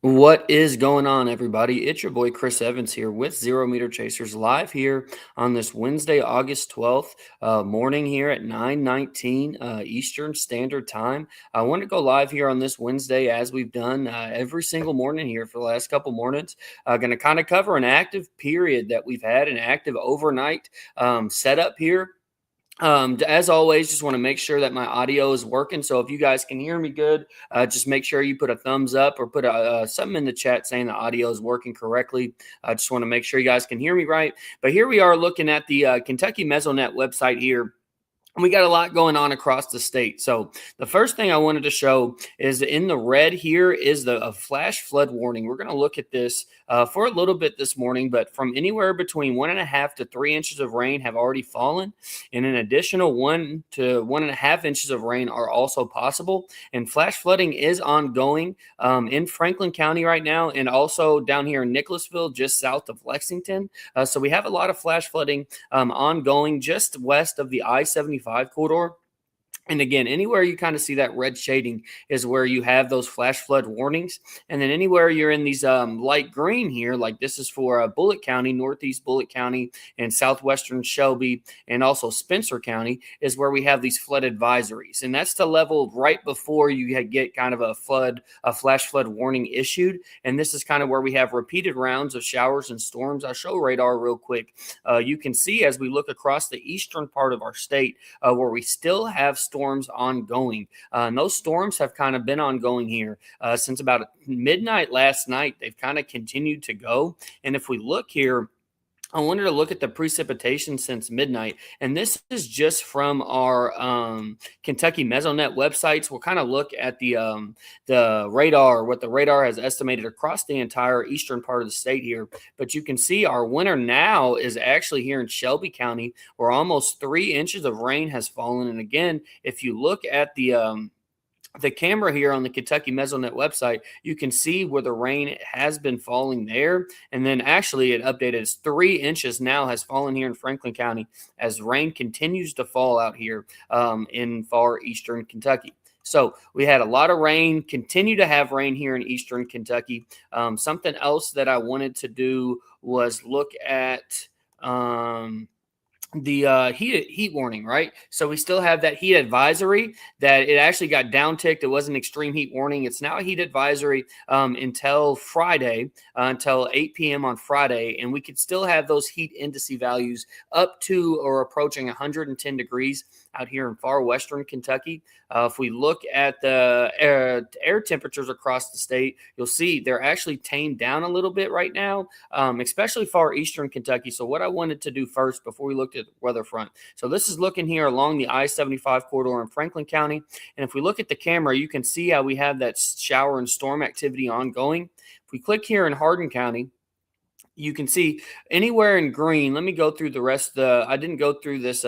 What is going on, everybody? It's your boy Chris Evans here with Zero Meter Chasers live here on this Wednesday, August 12th morning here at 9:19 Eastern Standard Time. I want to go live here on this Wednesday as we've done every single morning here for the last couple mornings. Going to kind of cover an active period that we've had, an active overnight setup here. As always, just want to make sure that my audio is working. So if you guys can hear me good, just make sure you put a thumbs up or put something in the chat saying the audio is working correctly. I just want to make sure you guys can hear me right. But here we are looking at the Kentucky Mesonet website here. We got a lot going on across the state. So the first thing I wanted to show is in the red here is the flash flood warning. We're going to look at this for a little bit this morning, but from anywhere between 1.5 to 3 inches of rain have already fallen, and an additional 1 to 1.5 inches of rain are also possible. And flash flooding is ongoing in Franklin County right now, and also down here in Nicholasville, just south of Lexington. So we have a lot of flash flooding ongoing just west of the I-75 corridor. And again, anywhere you kind of see that red shading is where you have those flash flood warnings. And then anywhere you're in these light green here, like this is for Bullitt County, Northeast Bullitt County, and Southwestern Shelby, and also Spencer County, is where we have these flood advisories. And that's the level right before you get kind of a flash flood warning issued. And this is kind of where we have repeated rounds of showers and storms. I'll show radar real quick. You can see as we look across the eastern part of our state where we still have storms ongoing. And those storms have kind of been ongoing here since about midnight last night. They've kind of continued to go. And if we look here, I wanted to look at the precipitation since midnight, and this is just from our Kentucky Mesonet websites. We'll kind of look at the radar, what the radar has estimated across the entire eastern part of the state here. But you can see our winter now is actually here in Shelby County, where almost 3 inches of rain has fallen. And again, if you look at the camera here on the Kentucky Mesonet website, you can see where the rain has been falling there. And then actually it updated as 3 inches now has fallen here in Franklin County as rain continues to fall out here in far eastern Kentucky. So we had a lot of rain, continue to have rain here in eastern Kentucky. Something else that I wanted to do was look at the heat warning, right? So we still have that heat advisory that it actually got downticked. It was an extreme heat warning. It's now a heat advisory until Friday, until 8 p.m. on Friday. And we could still have those heat indice values up to or approaching 110 degrees out here in far western Kentucky. If we look at the air temperatures across the state, you'll see they're actually tamed down a little bit right now, especially far eastern Kentucky. So what I wanted to do first before we looked at the weather front. So this is looking here along the I-75 corridor in Franklin County. And if we look at the camera, you can see how we have that shower and storm activity ongoing. If we click here in Hardin County, you can see anywhere in green. Let me go through the rest of the, I didn't go through this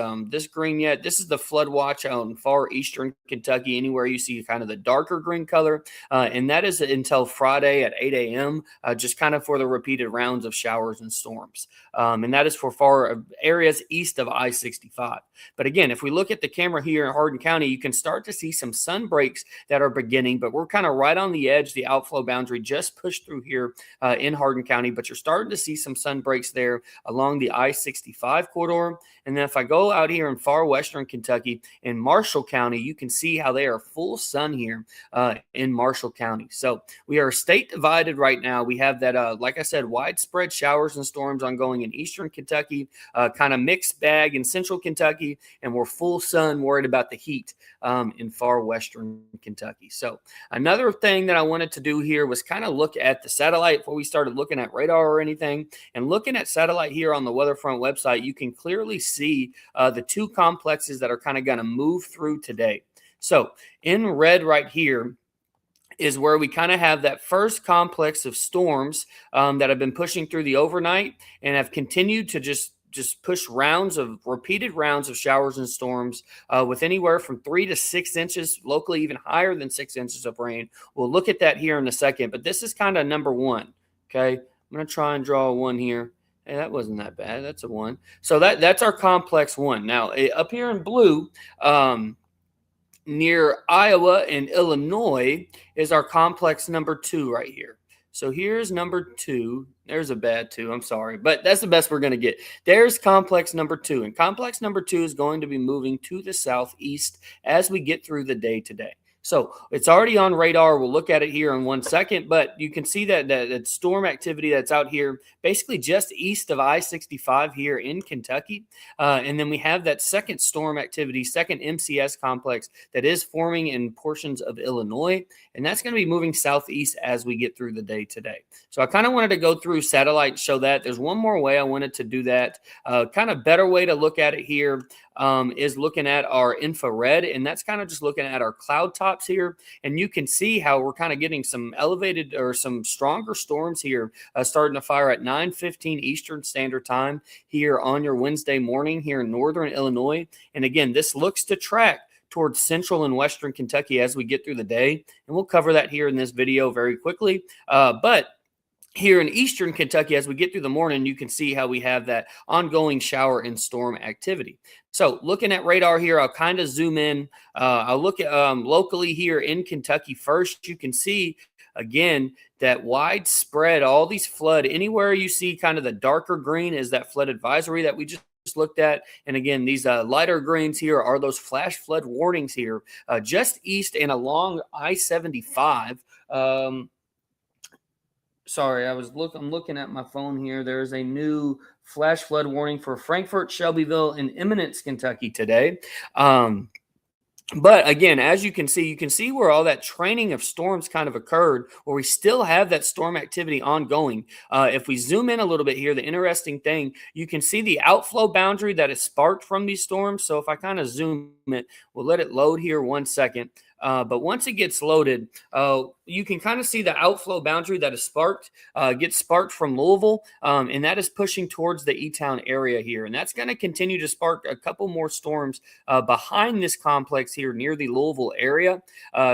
green yet. This is the flood watch out in far eastern Kentucky. Anywhere you see kind of the darker green color, and that is until Friday at 8 a.m. Just kind of for the repeated rounds of showers and storms, and that is for far areas east of I-65. But again, if we look at the camera here in Hardin County, you can start to see some sun breaks that are beginning, but we're kind of right on the edge. The outflow boundary just pushed through here in Hardin County, but you're starting to see some sun breaks there along the I-65 corridor. And then if I go out here in far western Kentucky in Marshall County, you can see how they are full sun here in Marshall County. So we are state divided right now. We have that, like I said, widespread showers and storms ongoing in eastern Kentucky, kind of mixed bag in central Kentucky, and we're full sun, worried about the heat in far western Kentucky. So another thing that I wanted to do here was kind of look at the satellite before we started looking at radar or anything. And looking at satellite here on the Weatherfront website, you can clearly see the two complexes that are kind of going to move through today. So in red right here is where we kind of have that first complex of storms that have been pushing through the overnight and have continued to just push repeated rounds of showers and storms with anywhere from 3 to 6 inches, locally even higher than 6 inches of rain. We'll look at that here in a second, but this is kind of number one. Okay, I'm going to try and draw a 1 here. Hey, that wasn't that bad. That's a 1. So that's our complex 1. Now, up here in blue, near Iowa and Illinois is our complex number 2 right here. So here's number two. There's a bad two. I'm sorry, but that's the best we're going to get. There's complex number two. And complex number two is going to be moving to the southeast as we get through the day today. So it's already on radar. We'll look at it here in 1 second, but you can see that storm activity that's out here, basically just east of I-65 here in Kentucky. And then we have that second storm activity, second MCS complex that is forming in portions of Illinois. And that's going to be moving southeast as we get through the day today. So I kind of wanted to go through satellite and show that. There's one more way I wanted to do that. Kind of better way to look at it here is looking at our infrared, and that's kind of just looking at our cloud tops here. And you can see how we're kind of getting some elevated or some stronger storms here starting to fire at 9:15 Eastern Standard Time here on your Wednesday morning here in northern Illinois. And again, this looks to track towards central and western Kentucky as we get through the day. And we'll cover that here in this video very quickly. But here in eastern Kentucky, as we get through the morning, you can see how we have that ongoing shower and storm activity. So looking at radar here, I'll kind of zoom in. I'll look at locally here in Kentucky first. You can see, again, that widespread, all these flood, anywhere you see kind of the darker green is that flood advisory that we just looked at. And again, these lighter greens here are those flash flood warnings here just east and along I-75. Sorry, I'm looking at my phone here. There's a new flash flood warning for Frankfort, Shelbyville, and Eminence, Kentucky today. But again, as you can see where all that training of storms kind of occurred, where we still have that storm activity ongoing. If we zoom in a little bit here, the interesting thing, you can see the outflow boundary that is sparked from these storms. So if I kind of zoom it, we'll let it load here 1 second. But once it gets loaded, you can kind of see the outflow boundary that is sparked, gets sparked from Louisville, and that is pushing towards the E-Town area here. And that's going to continue to spark a couple more storms behind this complex here near the Louisville area.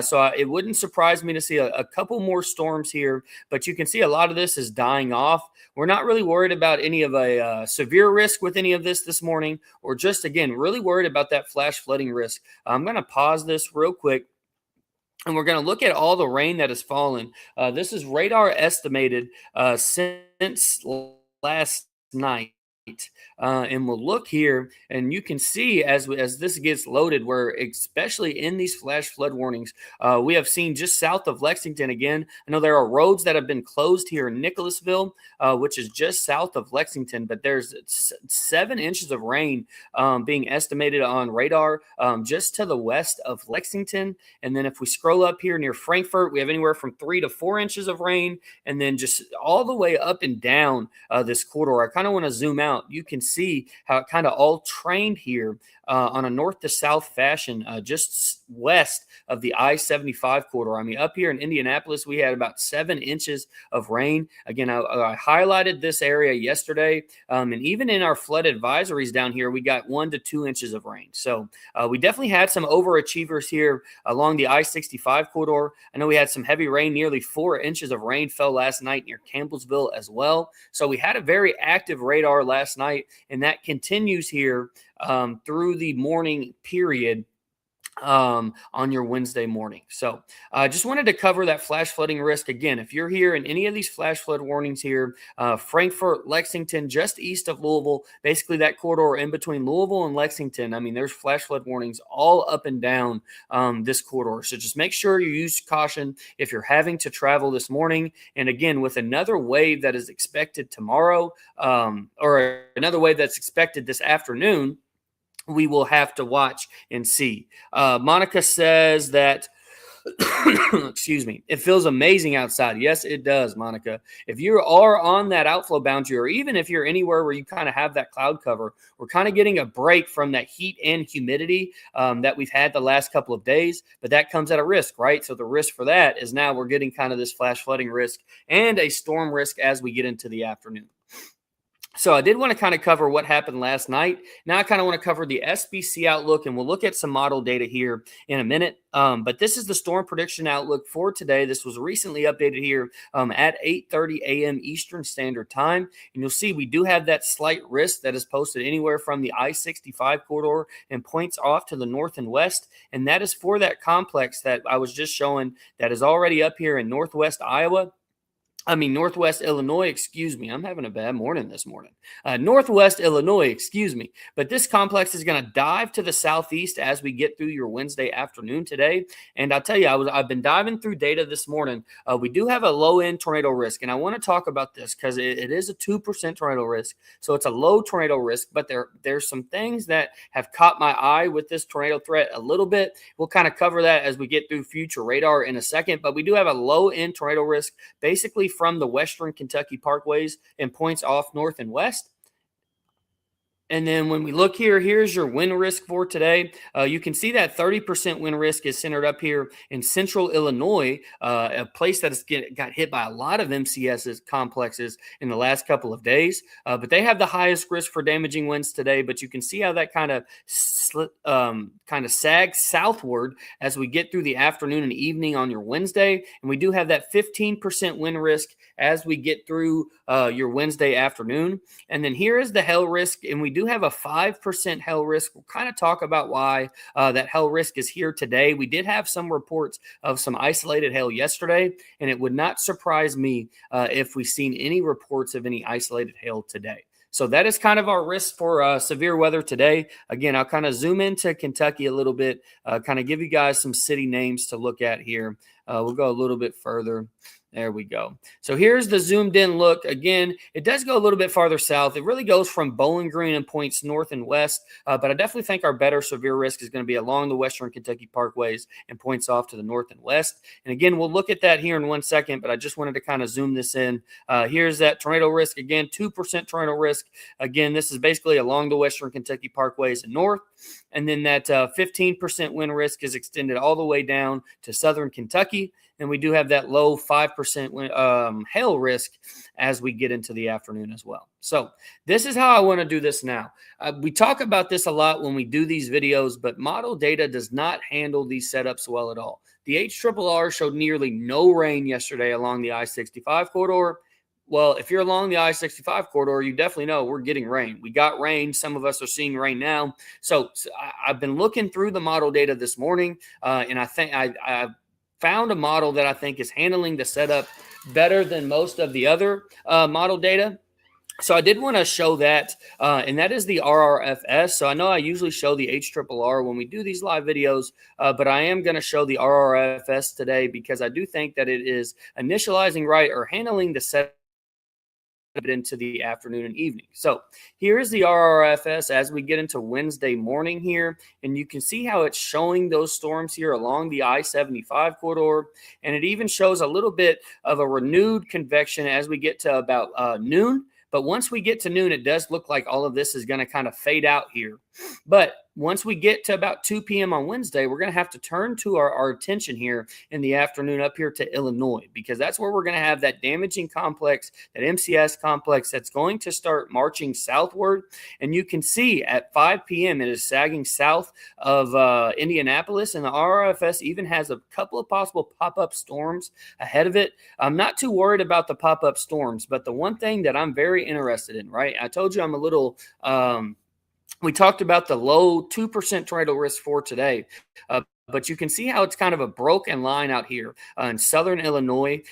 So it wouldn't surprise me to see a couple more storms here, but you can see a lot of this is dying off. We're not really worried about any of a severe risk with any of this morning, or just, again, really worried about that flash flooding risk. I'm going to pause this real quick. And we're going to look at all the rain that has fallen. This is radar estimated since last night. And we'll look here, and you can see as this gets loaded, where especially in these flash flood warnings, we have seen just south of Lexington again. I know there are roads that have been closed here in Nicholasville, which is just south of Lexington, but there's 7 inches of rain being estimated on radar just to the west of Lexington. And then if we scroll up here near Frankfort, we have anywhere from 3 to 4 inches of rain, and then just all the way up and down this corridor. I kind of want to zoom out. You can see how it kind of all trained here on a north to south fashion just west of the I-75 corridor. I mean, up here in Indianapolis, we had about 7 inches of rain. Again, I highlighted this area yesterday, and even in our flood advisories down here, we got 1 to 2 inches of rain. So we definitely had some overachievers here along the I-65 corridor. I know we had some heavy rain, nearly 4 inches of rain fell last night near Campbellsville as well. So we had a very active radar last night, and that continues here through the morning period on your Wednesday morning. So I just wanted to cover that flash flooding risk. Again, if you're here in any of these flash flood warnings here, Frankfort, Lexington, just east of Louisville, basically that corridor in between Louisville and Lexington, I mean, there's flash flood warnings all up and down this corridor. So just make sure you use caution if you're having to travel this morning. And again, with another wave that is expected tomorrow, or another wave that's expected this afternoon, we will have to watch and see. Monica says that, excuse me, it feels amazing outside. Yes, it does, Monica. If you are on that outflow boundary, or even if you're anywhere where you kind of have that cloud cover, we're kind of getting a break from that heat and humidity that we've had the last couple of days, but that comes at a risk, right? So the risk for that is now we're getting kind of this flash flooding risk and a storm risk as we get into the afternoon. So I did want to kind of cover what happened last night. Now I kind of want to cover the SPC outlook, and we'll look at some model data here in a minute. But this is the storm prediction outlook for today. This was recently updated here at 8:30 a.m. Eastern Standard Time. And you'll see we do have that slight risk that is posted anywhere from the I-65 corridor and points off to the north and west. And that is for that complex that I was just showing that is already up here in northwest Iowa. Northwest Illinois, excuse me. I'm having a bad morning this morning. Northwest Illinois, excuse me. But this complex is going to dive to the southeast as we get through your Wednesday afternoon today. And I'll tell you, I've been diving through data this morning. We do have a low end tornado risk, and I want to talk about this because it is a 2% tornado risk, so it's a low tornado risk. But there's some things that have caught my eye with this tornado threat a little bit. We'll kind of cover that as we get through future radar in a second. But we do have a low end tornado risk, basically from the western Kentucky parkways and points off north and west. And then when we look here, here's your wind risk for today. You can see that 30% wind risk is centered up here in central Illinois, a place that has got hit by a lot of MCS's complexes in the last couple of days. But they have the highest risk for damaging winds today. But you can see how that kind of sags southward as we get through the afternoon and evening on your Wednesday. And we do have that 15% wind risk as we get through your Wednesday afternoon. And then here is the hail risk, and we do have a 5% hail risk. We'll kind of talk about why that hail risk is here today. We did have some reports of some isolated hail yesterday, and it would not surprise me if we've seen any reports of any isolated hail today. So that is kind of our risk for severe weather today. Again, I'll kind of zoom into Kentucky a little bit, kind of give you guys some city names to look at here. We'll go a little bit further. There we go. So here's the zoomed in look. Again, it does go a little bit farther south. It really goes from Bowling Green and points north and west. But I definitely think our better severe risk is going to be along the western Kentucky parkways and points off to the north and west. And again, we'll look at that here in 1 second, but I just wanted to kind of zoom this in. Here's that tornado risk. Again, 2% tornado risk. Again, this is basically along the western Kentucky parkways and north. And then that 15% wind risk is extended all the way down to southern Kentucky. And we do have that low 5% hail risk as we get into the afternoon as well. So this is how I want to do this now. We talk about this a lot when we do these videos, but model data does not handle these setups well at all. The HRRR showed nearly no rain yesterday along the I-65 corridor. Well, if you're along the I-65 corridor, you definitely know we're getting rain. We got rain. Some of us are seeing rain now. So I've been looking through the model data this morning, and I think I've found a model that I think is handling the setup better than most of the other model data. So I did want to show that, and that is the RRFS. So I know I usually show the HRRR when we do these live videos, but I am going to show the RRFS today because I do think that it is initializing right or handling the setup into the afternoon and evening. So here's the RRFS as we get into Wednesday morning here, and you can see how it's showing those storms here along the I-75 corridor, and it even shows a little bit of a renewed convection as we get to about noon. But once we get to noon, it does look like all of this is going to kind of fade out here. But once we get to about 2 p.m. on Wednesday, we're going to have to turn to our attention here in the afternoon up here to Illinois, because that's where we're going to have that damaging complex, that MCS complex that's going to start marching southward. And you can see at 5 p.m. it is sagging south of Indianapolis, and the RRFS even has a couple of possible pop-up storms ahead of it. I'm not too worried about the pop-up storms, but the one thing that I'm very interested in, right? I told you I'm a little we talked about the low 2% tornado risk for today. But you can see how it's kind of a broken line out here in southern Illinois,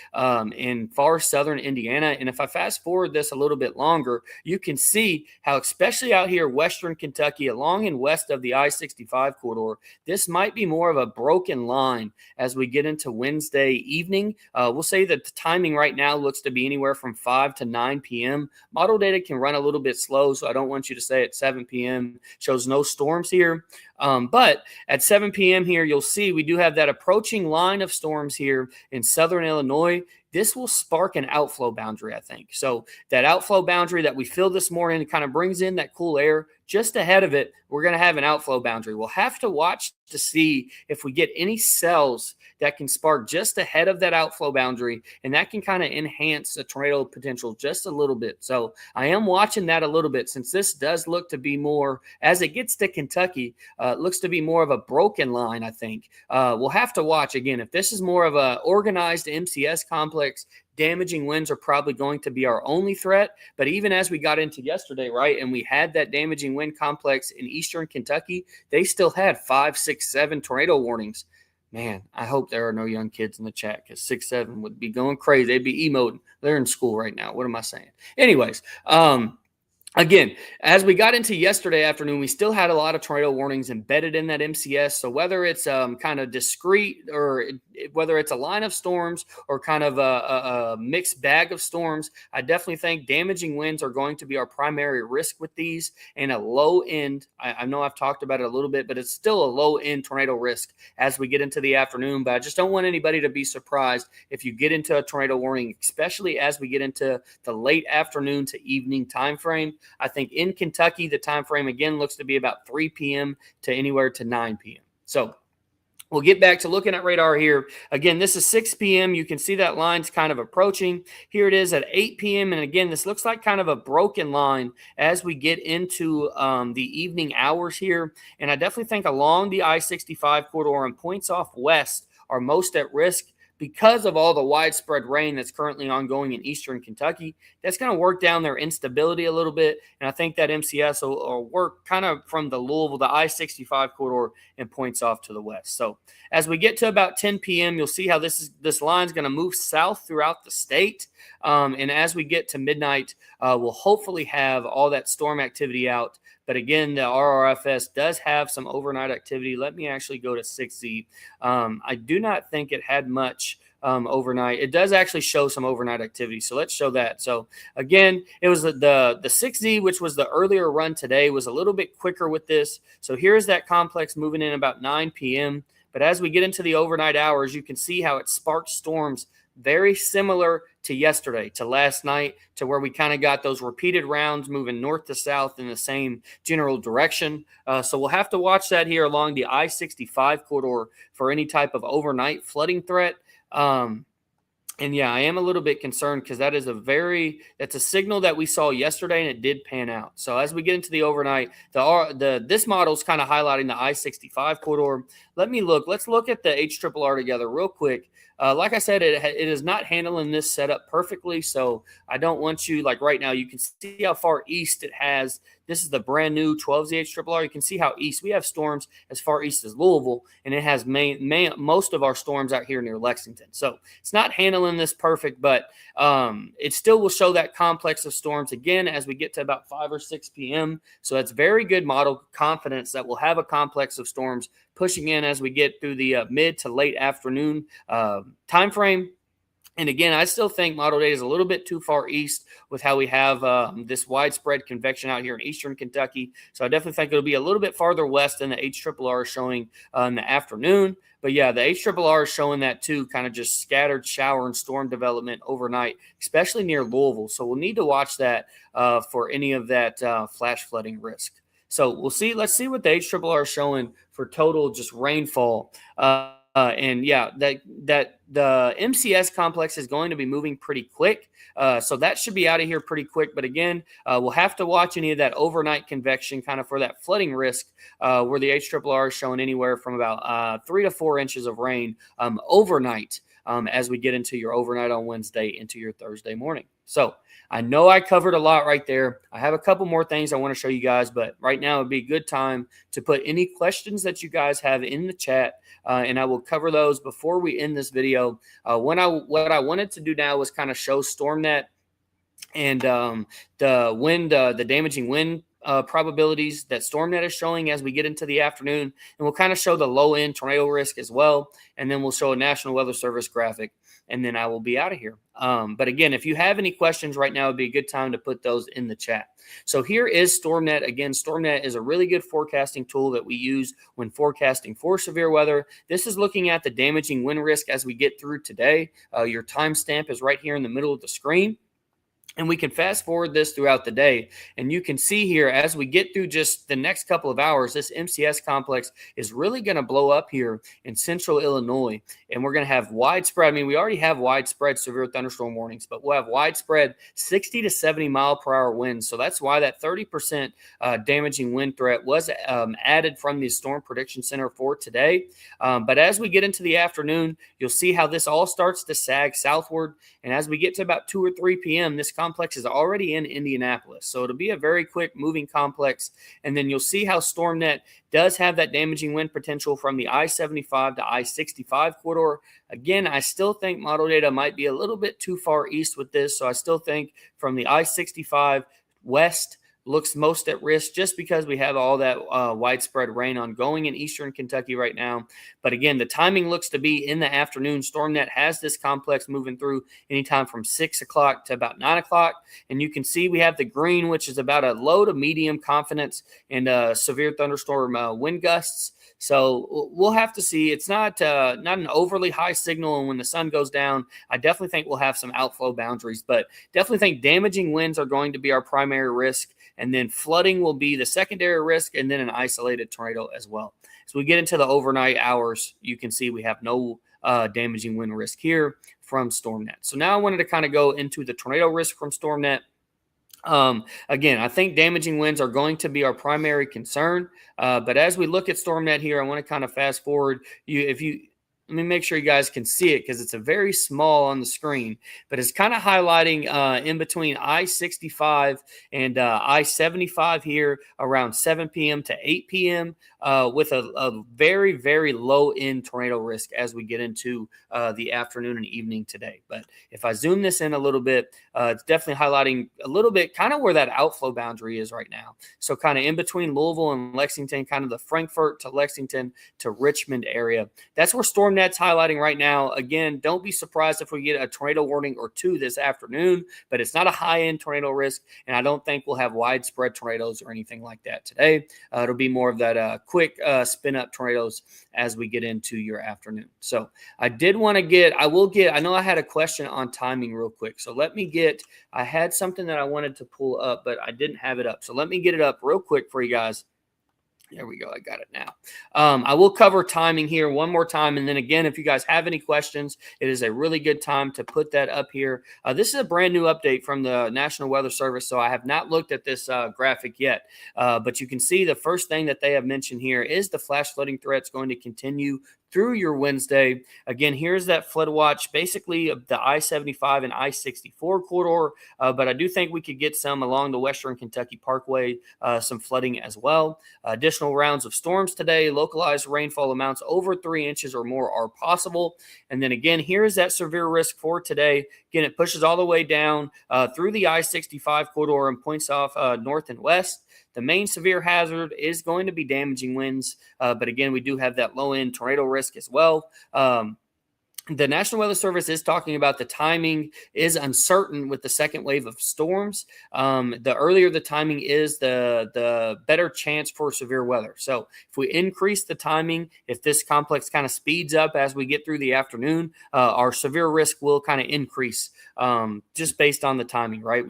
in far southern Indiana. And if I fast forward this a little bit longer, you can see how, especially out here, western Kentucky, along and west of the I-65 corridor, this might be more of a broken line as we get into Wednesday evening. We'll say that the timing right now looks to be anywhere from 5 to 9 p.m. Model data can run a little bit slow, so I don't want you to say at 7 p.m. shows no storms here. But at 7 p.m. here, you'll see we do have that approaching line of storms here in southern Illinois. This will spark an outflow boundary, I think. So that outflow boundary that we feel this morning kind of brings in that cool air. Just ahead of it, we're going to have an outflow boundary. We'll have to watch to see if we get any cells that can spark just ahead of that outflow boundary, and that can kind of enhance the tornado potential just a little bit. So I am watching that a little bit, since this does look to be more, as it gets to Kentucky, it looks to be more of a broken line, I think. We'll have to watch. Again, if this is more of a organized MCS complex, damaging winds are probably going to be our only threat. But even as we got into yesterday, right, and we had that damaging wind complex in eastern Kentucky, they still had 5, 6, 7 tornado warnings. Man, I hope there are no young kids in the chat because 6-7 would be going crazy. They'd be emoting. They're in school right now. What am I saying? Anyways, again, as we got into yesterday afternoon, we still had a lot of tornado warnings embedded in that MCS. So whether it's kind of discrete or whether it's a line of storms or kind of a mixed bag of storms, I definitely think damaging winds are going to be our primary risk with these, and a low end. I know I've talked about it a little bit, but it's still a low end tornado risk as we get into the afternoon. But I just don't want anybody to be surprised if you get into a tornado warning, especially as we get into the late afternoon to evening time frame. I think in Kentucky, the time frame again looks to be about 3 p.m. to anywhere to 9 p.m. So we'll get back to looking at radar here. Again, this is 6 p.m. You can see that line's kind of approaching. Here it is at 8 p.m. And again, this looks like kind of a broken line as we get into the evening hours here. And I definitely think along the I-65 corridor and points off west are most at risk because of all the widespread rain that's currently ongoing in eastern Kentucky. That's going to work down their instability a little bit. And I think that MCS will work kind of from the Louisville, the I-65 corridor, and points off to the west. So as we get to about 10 p.m., you'll see how this line is going to move south throughout the state. And as we get to midnight, we'll hopefully have all that storm activity out. But again, the RRFS does have some overnight activity. Let me actually go to 6Z. I do not think it had much overnight. It does actually show some overnight activity. So let's show that. So again, it was the 6Z, which was the earlier run today, was a little bit quicker with this. So here's that complex moving in about 9 p.m. But as we get into the overnight hours, you can see how it sparked storms very similar to yesterday, to last night, to where we kind of got those repeated rounds moving north to south in the same general direction. So we'll have to watch that here along the I-65 corridor for any type of overnight flooding threat. And yeah, I am a little bit concerned because that's a signal that we saw yesterday and it did pan out. So as we get into the overnight, this model is kind of highlighting the I-65 corridor. Let's look at the HRRR together real quick. Like I said, it is not handling this setup perfectly. So I don't want you, like right now, you can see how far east it has. This is the brand new 12Z HRRR. You can see how east we have storms as far east as Louisville, and it has most of our storms out here near Lexington. So it's not handling this perfect, but it still will show that complex of storms again as we get to about 5 or 6 p.m. So that's very good model confidence that we'll have a complex of storms pushing in as we get through the mid to late afternoon time frame. And again, I still think model data is a little bit too far east with how we have this widespread convection out here in eastern Kentucky. So I definitely think it'll be a little bit farther west than the HRRR is showing in the afternoon. But yeah, the HRRR is showing that too, kind of just scattered shower and storm development overnight, especially near Louisville. So we'll need to watch that for any of that flash flooding risk. So we'll see. Let's see what the HRRR is showing for total just rainfall. And yeah, that the MCS complex is going to be moving pretty quick. So that should be out of here pretty quick. But again, we'll have to watch any of that overnight convection kind of for that flooding risk where the HRRR is showing anywhere from about 3 to 4 inches of rain overnight as we get into your overnight on Wednesday into your Thursday morning. So I know I covered a lot right there. I have a couple more things I want to show you guys, but right now would be a good time to put any questions that you guys have in the chat, and I will cover those before we end this video. What I wanted to do now was kind of show StormNet and the damaging wind probabilities that StormNet is showing as we get into the afternoon, and we'll kind of show the low-end tornado risk as well, and then we'll show a National Weather Service graphic, and then I will be out of here. But again, if you have any questions right now, it'd be a good time to put those in the chat. So here is StormNet. Again, StormNet is a really good forecasting tool that we use when forecasting for severe weather. This is looking at the damaging wind risk as we get through today. Your timestamp is right here in the middle of the screen. And we can fast forward this throughout the day. And you can see here, as we get through just the next couple of hours, this MCS complex is really going to blow up here in central Illinois. And we're going to have widespread, we already have widespread severe thunderstorm warnings, but we'll have widespread 60 to 70 mile per hour winds. So that's why that 30% damaging wind threat was added from the Storm Prediction Center for today. But as we get into the afternoon, you'll see how this all starts to sag southward. And as we get to about 2 or 3 p.m., this complex is already in Indianapolis. So it'll be a very quick moving complex. And then you'll see how StormNet does have that damaging wind potential from the I-75 to I-65 corridor. Again, I still think model data might be a little bit too far east with this. So I still think from the I-65 west looks most at risk just because we have all that widespread rain ongoing in eastern Kentucky right now. But again, the timing looks to be in the afternoon. StormNet has this complex moving through anytime from 6 o'clock to about 9 o'clock. And you can see we have the green, which is about a low to medium confidence and severe thunderstorm wind gusts. So we'll have to see. It's not an overly high signal, and when the sun goes down, I definitely think we'll have some outflow boundaries, but definitely think damaging winds are going to be our primary risk, and then flooding will be the secondary risk, and then an isolated tornado as well. As we get into the overnight hours, you can see we have no damaging wind risk here from StormNet. So now I wanted to kind of go into the tornado risk from StormNet. Again, I think damaging winds are going to be our primary concern. But as we look at StormNet here, I want to kind of fast forward. Let me make sure you guys can see it because it's a very small on the screen, but it's kind of highlighting in between I-65 and I-75 here around 7 p.m. to 8 p.m. With a very, very low end tornado risk as we get into the afternoon and evening today. But if I zoom this in a little bit, it's definitely highlighting a little bit kind of where that outflow boundary is right now. So kind of in between Louisville and Lexington, kind of the Frankfort to Lexington to Richmond area. That's where StormNet's highlighting right now. Again, don't be surprised if we get a tornado warning or two this afternoon, but it's not a high-end tornado risk, and I don't think we'll have widespread tornadoes or anything like that today. It'll be more of that quick spin-up tornadoes as we get into your afternoon. So I know I had a question on timing real quick, so I had something that I wanted to pull up, but I didn't have it up. So let me get it up real quick for you guys. There we go. I got it now. I will cover timing here one more time. And then again, if you guys have any questions, it is a really good time to put that up here. This is a brand new update from the National Weather Service. So I have not looked at this graphic yet, but you can see the first thing that they have mentioned here is the flash flooding threat's going to continue through your Wednesday. Again, here's that flood watch, basically of the I-75 and I-64 corridor, but I do think we could get some along the Western Kentucky Parkway, some flooding as well. Additional rounds of storms today, localized rainfall amounts over 3 inches or more are possible. And then again, here's that severe risk for today. Again, it pushes all the way down through the I-65 corridor and points off north and west. The main severe hazard is going to be damaging winds, but again, we do have that low-end tornado risk as well. The National Weather Service is talking about the timing is uncertain with the second wave of storms. The earlier the timing is, the better chance for severe weather. So if we increase the timing, if this complex kind of speeds up as we get through the afternoon, our severe risk will kind of increase just based on the timing, right?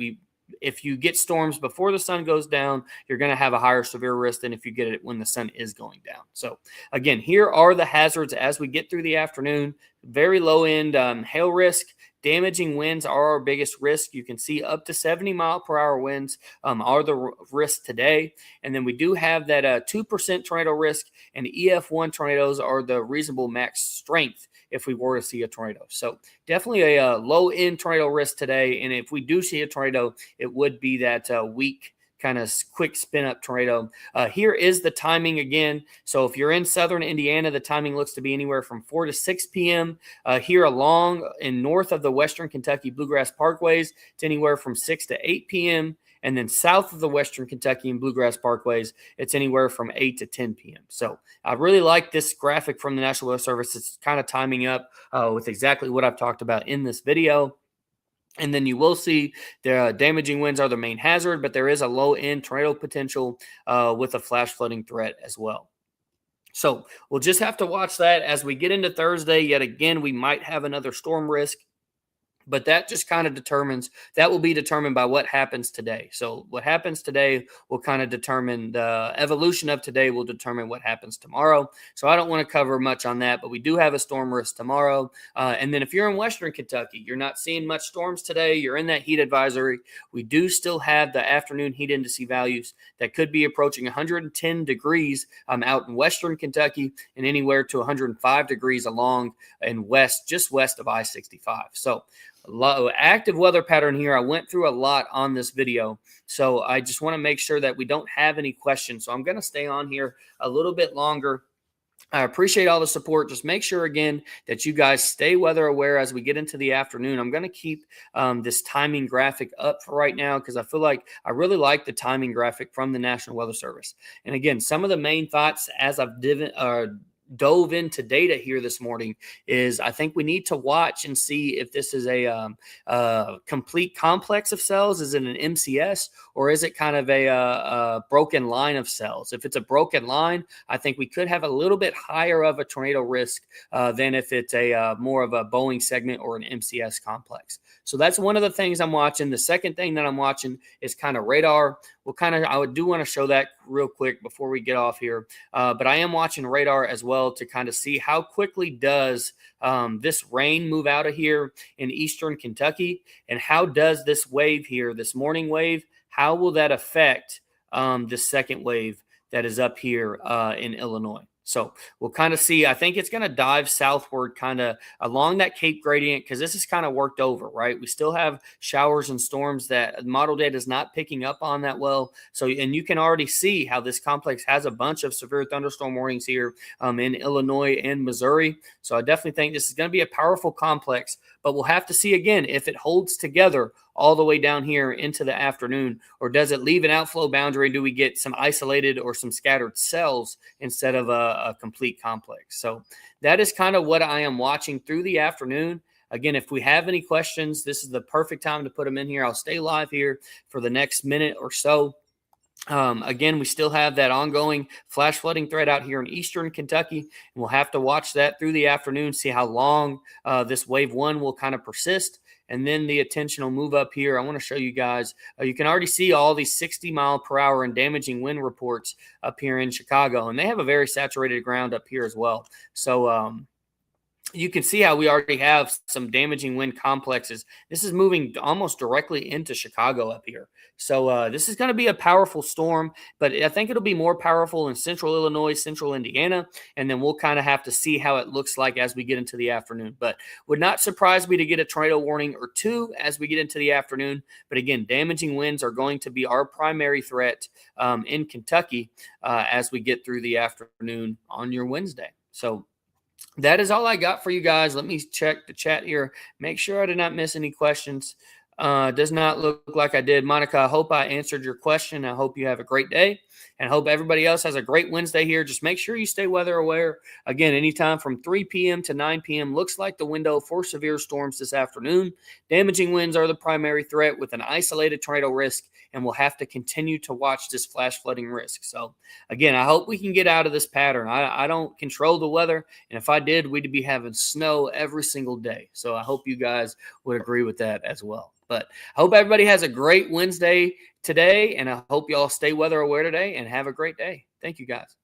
If you get storms before the sun goes down, you're going to have a higher severe risk than if you get it when the sun is going down. So again, here are the hazards as we get through the afternoon. Very low end hail risk. Damaging winds are our biggest risk. You can see up to 70 mile per hour winds are the risk today. And then we do have that 2% tornado risk, and EF1 tornadoes are the reasonable max strength if we were to see a tornado. So definitely a low end tornado risk today. And if we do see a tornado, it would be that weak kind of quick spin up tornado. Here is the timing again. So if you're in southern Indiana, the timing looks to be anywhere from 4 to 6 p.m. Here along and north of the Western Kentucky Bluegrass Parkways, it's anywhere from 6 to 8 p.m. And then south of the Western Kentucky and Bluegrass Parkways, it's anywhere from 8 to 10 p.m. So I really like this graphic from the National Weather Service. It's kind of timing up with exactly what I've talked about in this video. And then you will see the damaging winds are the main hazard, but there is a low-end tornado potential with a flash flooding threat as well. So we'll just have to watch that as we get into Thursday. Yet again, we might have another storm risk. But that just kind of will be determined by what happens today. So what happens today will kind of determine the evolution of today will determine what happens tomorrow. So I don't want to cover much on that, but we do have a storm risk tomorrow. And then if you're in Western Kentucky, you're not seeing much storms today, you're in that heat advisory. We do still have the afternoon heat indice values that could be approaching 110 degrees out in Western Kentucky and anywhere to 105 degrees along and just west of I-65. So active weather pattern here. I went through a lot on this video, so I just want to make sure that we don't have any questions. So I'm going to stay on here a little bit longer. I appreciate all the support. Just make sure, again, that you guys stay weather aware as we get into the afternoon. I'm going to keep this timing graphic up for right now because I feel like I really like the timing graphic from the National Weather Service. And again, some of the main thoughts as I've dove into data here this morning is I think we need to watch and see if this is a complete complex of cells. Is it an MCS or is it kind of a broken line of cells? If it's a broken line, I think we could have a little bit higher of a tornado risk than if it's a more of a Boeing segment or an MCS complex. So that's one of the things I'm watching. The second thing that I'm watching is kind of radar. I do want to show that real quick before we get off here. But I am watching radar as well to kind of see how quickly does this rain move out of here in eastern Kentucky, and how does this wave here, this morning wave, how will that affect this second wave that is up here in Illinois? So we'll kind of see. I think it's going to dive southward kind of along that Cape gradient because this is kind of worked over, right? We still have showers and storms that model data is not picking up on that well. So, and you can already see how this complex has a bunch of severe thunderstorm warnings here in Illinois and Missouri. So I definitely think this is going to be a powerful complex, but we'll have to see again if it holds together all the way down here into the afternoon, or does it leave an outflow boundary? Do we get some isolated or some scattered cells instead of a complete complex? So that is kind of what I am watching through the afternoon. Again, if we have any questions, this is the perfect time to put them in here. I'll stay live here for the next minute or so. Again, we still have that ongoing flash flooding threat out here in eastern Kentucky, and we'll have to watch that through the afternoon, see how long this wave one will kind of persist. And then the attention will move up here. I want to show you guys, you can already see all these 60-mile-per-hour and damaging wind reports up here in Chicago. And they have a very saturated ground up here as well. So you can see how we already have some damaging wind complexes. This is moving almost directly into Chicago up here. So this is going to be a powerful storm, but I think it'll be more powerful in central Illinois, central Indiana, and then we'll kind of have to see how it looks like as we get into the afternoon. But would not surprise me to get a tornado warning or two as we get into the afternoon. But again, damaging winds are going to be our primary threat in Kentucky as we get through the afternoon on your Wednesday. So that is all I got for you guys. Let me check the chat here. Make sure I did not miss any questions. Does not look like I did. Monica, I hope I answered your question. I hope you have a great day, and I hope everybody else has a great Wednesday here. Just make sure you stay weather aware. Again, anytime from 3 p.m. to 9 p.m. looks like the window for severe storms this afternoon. Damaging winds are the primary threat with an isolated tornado risk, and we'll have to continue to watch this flash flooding risk. So, again, I hope we can get out of this pattern. I don't control the weather, and if I did, we'd be having snow every single day. So I hope you guys would agree with that as well. But I hope everybody has a great Wednesday today, and I hope y'all stay weather aware today and have a great day. Thank you, guys.